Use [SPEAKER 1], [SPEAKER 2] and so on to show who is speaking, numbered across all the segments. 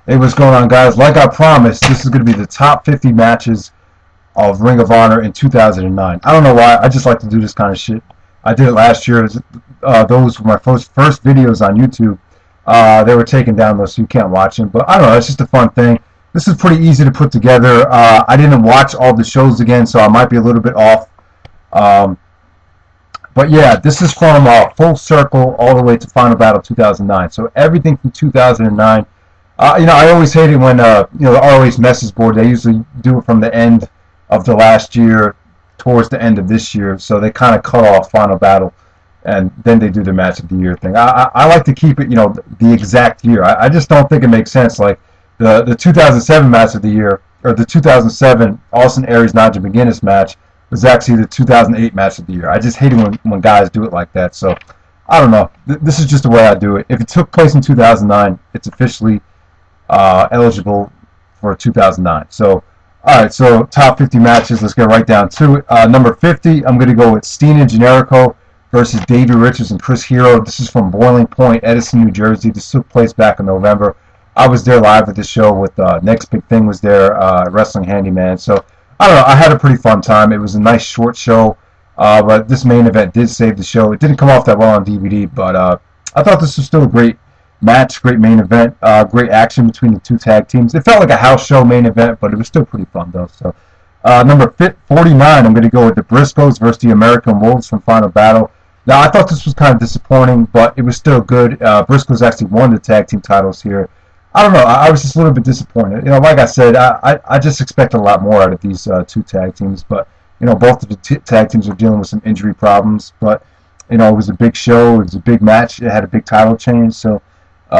[SPEAKER 1] Hey, what's going on, guys? Like I promised, this is going to be the top 50 matches of Ring of Honor in 2009. I don't know why. I just like to do this kind of shit. I did it last year. Those were my first videos on YouTube. They were taken down, though, so you can't watch them. But I don't know. It's just a fun thing. This is pretty easy to put together. I didn't watch all the shows again, so I might be a little bit off. But yeah, this is from Full Circle all the way to Final Battle 2009. So everything from 2009. I always hate it when the ROH message board, they usually do it from the end of the last year towards the end of this year, so they kind of cut off Final Battle, and then they do the match of the year thing. I like to keep it, the exact year. I just don't think it makes sense. Like the 2007 match of the year, or the 2007 Austin Aries Nigel McGuinness match was actually the 2008 match of the year. I just hate it when guys do it like that. So I don't know. This is just the way I do it. If it took place in 2009, it's officially eligible for 2009. So, alright, so top 50 matches, let's get right down to it. Number 50, I'm going to go with Steen and Generico versus Davey Richards and Chris Hero. This is from Boiling Point, Edison, New Jersey. This took place back in November. I was there live at the show with Next Big Thing was there, Wrestling Handyman. So, I don't know, I had a pretty fun time. It was a nice short show, but this main event did save the show. It didn't come off that well on DVD, but I thought this was still a great match, great main event, great action between the two tag teams. It felt like a house show main event, but it was still pretty fun though. So, number 49, I'm going to go with the Briscoes versus the American Wolves from Final Battle. Now, I thought this was kind of disappointing, but it was still good. Briscoes actually won the tag team titles here. I don't know. I was just a little bit disappointed. Like I said, I just expected a lot more out of these two tag teams, but both of the tag teams are dealing with some injury problems. But it was a big show. It was a big match. It had a big title change, so.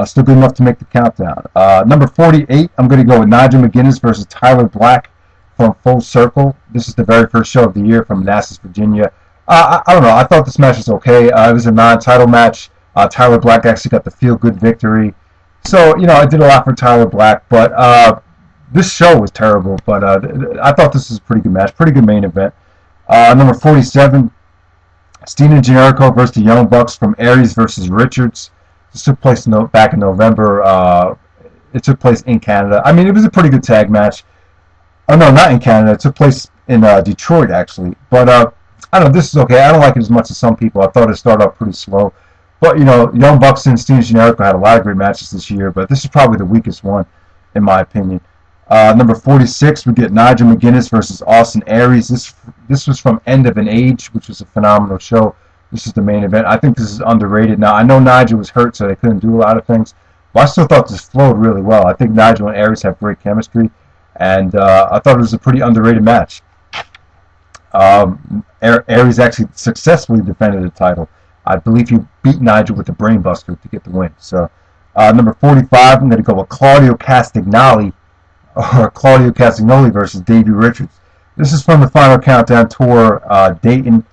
[SPEAKER 1] Still good enough to make the countdown. Number 48, I'm going to go with Nigel McGuinness versus Tyler Black from Full Circle. This is the very first show of the year from Manassas, Virginia. I don't know. I thought this match was okay. It was a non-title match. Tyler Black actually got the feel-good victory. So, I did a lot for Tyler Black, but this show was terrible. But I thought this was a pretty good match, pretty good main event. Number 47, Steen and Generico versus the Young Bucks from Aries versus Richards. This took place back in November. It took place in Canada. I mean, it was a pretty good tag match. Oh, no, not in Canada. It took place in Detroit, actually. But, I don't know. This is okay. I don't like it as much as some people. I thought it started off pretty slow. But, Young Bucks and Steen and Generico had a lot of great matches this year. But this is probably the weakest one, in my opinion. Number 46, we get Nigel McGuinness versus Austin Aries. This was from End of an Age, which was a phenomenal show. This is the main event. I think this is underrated. Now, I know Nigel was hurt, so they couldn't do a lot of things. But I still thought this flowed really well. I think Nigel and Aries have great chemistry. And I thought it was a pretty underrated match. Aries actually successfully defended the title. I believe he beat Nigel with the brainbuster to get the win. So, number 45, I'm going to go with Claudio Castagnoli versus Davey Richards. This is from the Final Countdown Tour, Dayton.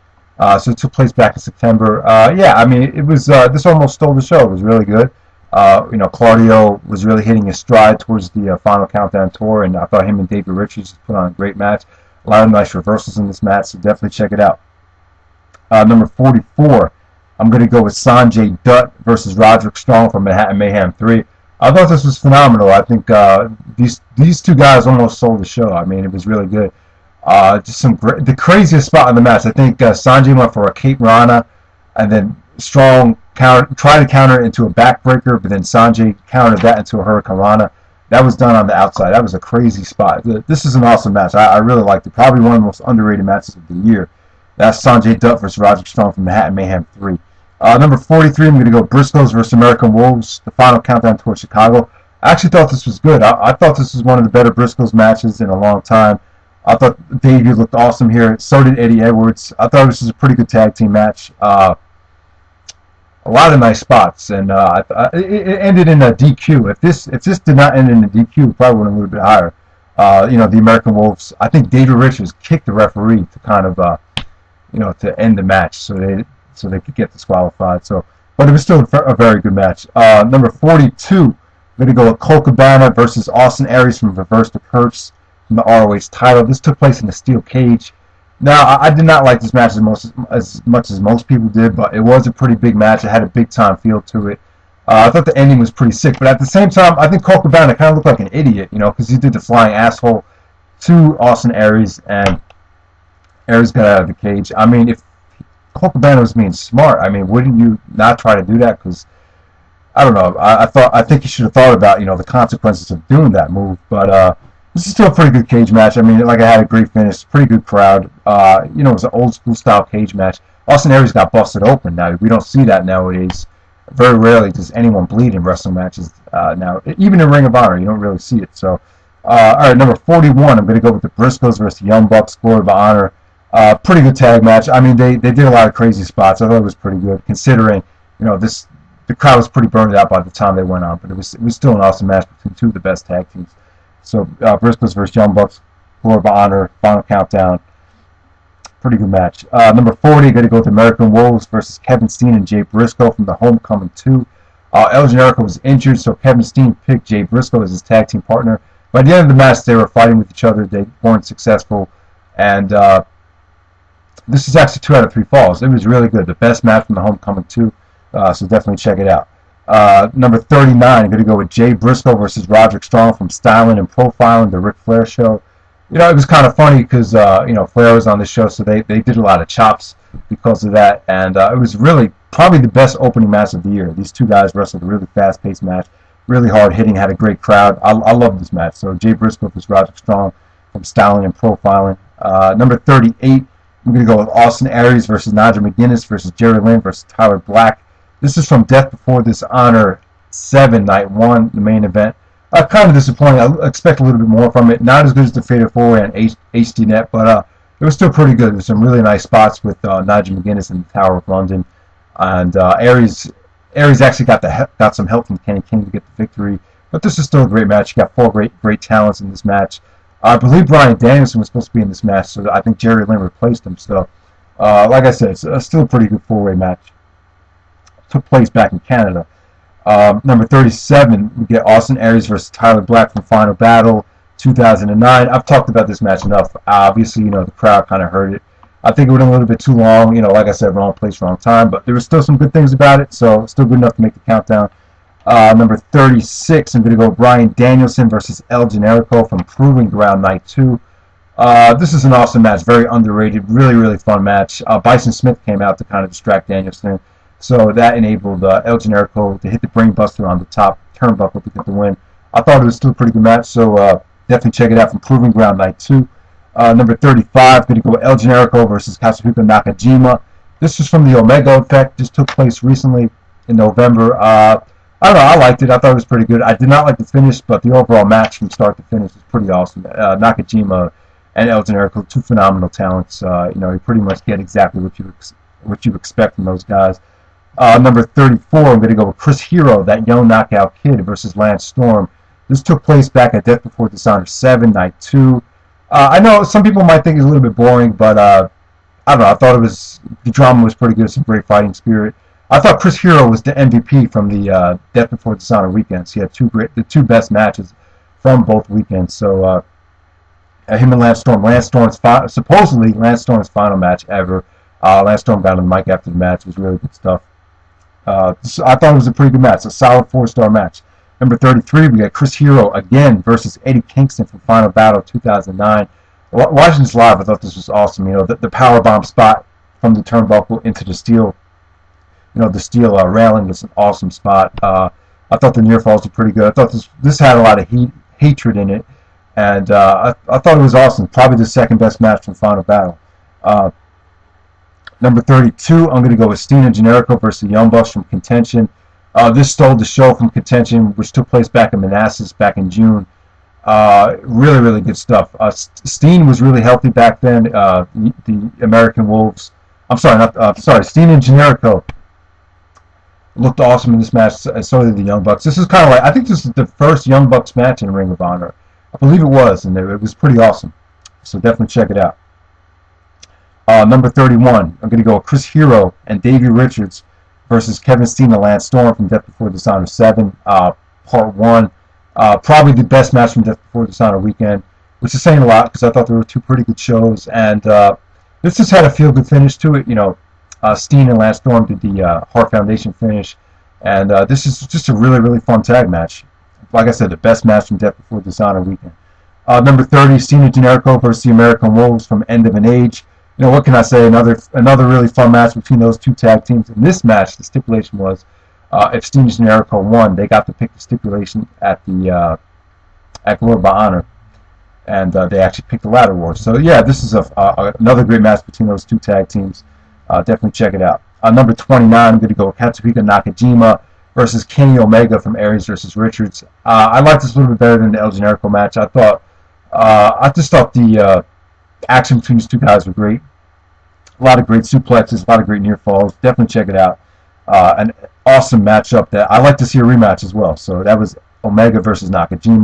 [SPEAKER 1] So it took place back in September. Yeah, I mean, it was this almost stole the show. It was really good. Claudio was really hitting his stride towards the Final Countdown Tour, and I thought him and David Richards put on a great match. A lot of nice reversals in this match, so definitely check it out. Number 44, I'm going to go with Sonjay Dutt versus Roderick Strong from Manhattan Mayhem 3. I thought this was phenomenal. I think these two guys almost sold the show. I mean, it was really good. Just the craziest spot in the match. I think Sonjay went for a Kate Rana, and then Strong tried to counter it into a backbreaker, but then Sonjay countered that into a Hurricane Rana. That was done on the outside. That was a crazy spot. This is an awesome match. I really liked it. Probably one of the most underrated matches of the year. That's Sonjay Dutt versus Roderick Strong from Manhattan Mayhem 3. Number 43, I'm going to go Briscoes versus American Wolves, the Final Countdown Tour Chicago. I actually thought this was good. I thought this was one of the better Briscoes matches in a long time. I thought Davey looked awesome here. So did Eddie Edwards. I thought this was a pretty good tag team match. A lot of nice spots, and it ended in a DQ. If this did not end in a DQ, it probably went a little bit higher. The American Wolves. I think David Richards kicked the referee to kind of to end the match, so they could get disqualified. So, but it was still a very good match. Number 42, I'm going to go with Colt Cabana versus Austin Aries from Reverse the Curse. The ROH title. This took place in a steel cage. Now, I did not like this match as much as most people did, but it was a pretty big match. It had a big time feel to it. I thought the ending was pretty sick, but at the same time, I think Colt Cabana kind of looked like an idiot, you know, because he did the flying asshole to Austin Aries, and Aries got out of the cage. I mean, if Colt Cabana was being smart, I mean, wouldn't you not try to do that? Because I don't know. I think he should have thought about, you know, the consequences of doing that move. But this is still a pretty good cage match. I mean, like I had a great finish, pretty good crowd. You know, it was an old school style cage match. Austin Aries got busted open. Now we don't see that nowadays. Very rarely does anyone bleed in wrestling matches now. Even in Ring of Honor, you don't really see it. So, all right, number 41. I'm going to go with the Briscoes versus the Young Bucks, Glory of Honor. Pretty good tag match. I mean, they did a lot of crazy spots. I thought it was pretty good, considering, you know, the crowd was pretty burned out by the time they went on, but it was still an awesome match between two of the best tag teams. So Briscoes versus Young Bucks, Glory of Honor, Final Countdown. Pretty good match. Number 40, going to go with American Wolves versus Kevin Steen and Jay Briscoe from the Homecoming 2. El Generico was injured, so Kevin Steen picked Jay Briscoe as his tag team partner. By the end of the match, they were fighting with each other. They weren't successful, and this is actually 2 out of 3 falls. It was really good. The best match from the Homecoming 2. So definitely check it out. Number 39, I'm going to go with Jay Briscoe versus Roderick Strong from Styling and Profiling, the Ric Flair show. You know, it was kind of funny because, you know, Flair was on the show, so they did a lot of chops because of that. And it was really probably the best opening match of the year. These two guys wrestled a really fast-paced match, really hard-hitting, had a great crowd. I love this match. So Jay Briscoe versus Roderick Strong from Styling and Profiling. Number 38, I'm going to go with Austin Aries versus Nigel McGuinness versus Jerry Lynn versus Tyler Black. This is from Death Before Dishonor 7, Night 1, the main event. Kind of disappointing. I expect a little bit more from it. Not as good as the Fatal 4 and HDNet, but it was still pretty good. There's some really nice spots with Nigel McGuinness in the Tower of London. And Aries actually got some help from Kenny King to get the victory. But this is still a great match. You got 4 great talents in this match. I believe Bryan Danielson was supposed to be in this match, so I think Jerry Lynn replaced him. So, like I said, it's still a pretty good 4-way match. Took place back in Canada. Number 37, we get Austin Aries versus Tyler Black from Final Battle 2009. I've talked about this match enough. Obviously, you know, the crowd kind of heard it. I think it went a little bit too long. You know, like I said, wrong place, wrong time. But there were still some good things about it, so still good enough to make the countdown. Number 36, I'm going to go Bryan Danielson versus El Generico from Proving Ground Night 2. This is an awesome match, very underrated, really, really fun match. Bison Smith came out to kind of distract Danielson. So that enabled El Generico to hit the brainbuster on the top turnbuckle to get the win. I thought it was still a pretty good match, so definitely check it out from Proving Ground Night 2. Number 35, going to go El Generico versus Katsuhiko Nakajima. This was from the Omega Effect. Just took place recently in November. I don't know, I liked it. I thought it was pretty good. I did not like the finish, but the overall match from start to finish was pretty awesome. Nakajima and El Generico, 2 phenomenal talents. You know, you pretty much get exactly what you expect from those guys. Number 34, I'm going to go with Chris Hero, that young knockout kid, versus Lance Storm. This took place back at Death Before Dishonor 7, Night 2. I know some people might think it's a little bit boring, but I don't know. I thought the drama was pretty good, some great fighting spirit. I thought Chris Hero was the MVP from the Death Before Dishonor weekends. He had the 2 best matches from both weekends. So him and Lance Storm. Supposedly Lance Storm's final match ever. Lance Storm got on the mic after the match. It was really good stuff. So I thought it was a pretty good match, a solid 4-star match. Number 33, we got Chris Hero again versus Eddie Kingston from Final Battle 2009. Watching this live, I thought this was awesome. You know, the powerbomb spot from the turnbuckle into the steel, you know, the steel railing was an awesome spot. I thought the near falls were pretty good. I thought this had a lot of hatred in it, and I thought it was awesome. Probably the second best match from Final Battle. Number 32, I'm going to go with Steen and Generico versus the Young Bucks from Contention. This stole the show from Contention, which took place back in Manassas back in June. Really, really good stuff. Steen was really healthy back then. The American Wolves, Steen and Generico looked awesome in this match. So did the Young Bucks. This is kind of like, I think this is the first Young Bucks match in Ring of Honor. I believe it was, and it was pretty awesome. So definitely check it out. Number 31, I'm going to go with Chris Hero and Davey Richards versus Kevin Steen and Lance Storm from Death Before Dishonor 7, Part 1. Probably the best match from Death Before Dishonor weekend, which is saying a lot because I thought there were 2 pretty good shows. And this just had a feel-good finish to it. You know, Steen and Lance Storm did the Hart Foundation finish. And this is just a really, really fun tag match. Like I said, the best match from Death Before Dishonor weekend. Number 30, Steen and Generico versus the American Wolves from End of an Age. You know, what can I say? Another really fun match between those two tag teams. In this match, the stipulation was if Steen and Generico won, they got to pick the stipulation at the Glory by Honor, and they actually picked the ladder war. So yeah, this is another great match between those two tag teams. Definitely check it out. Number 29, I'm going to go Katsuhiko Nakajima versus Kenny Omega from Aries versus Richards. I liked this a little bit better than the El Generico match. I just thought the action between these two guys were great. A lot of great suplexes, a lot of great near falls. Definitely check it out. An awesome matchup that I like to see a rematch as well. So that was Omega versus Nakajima.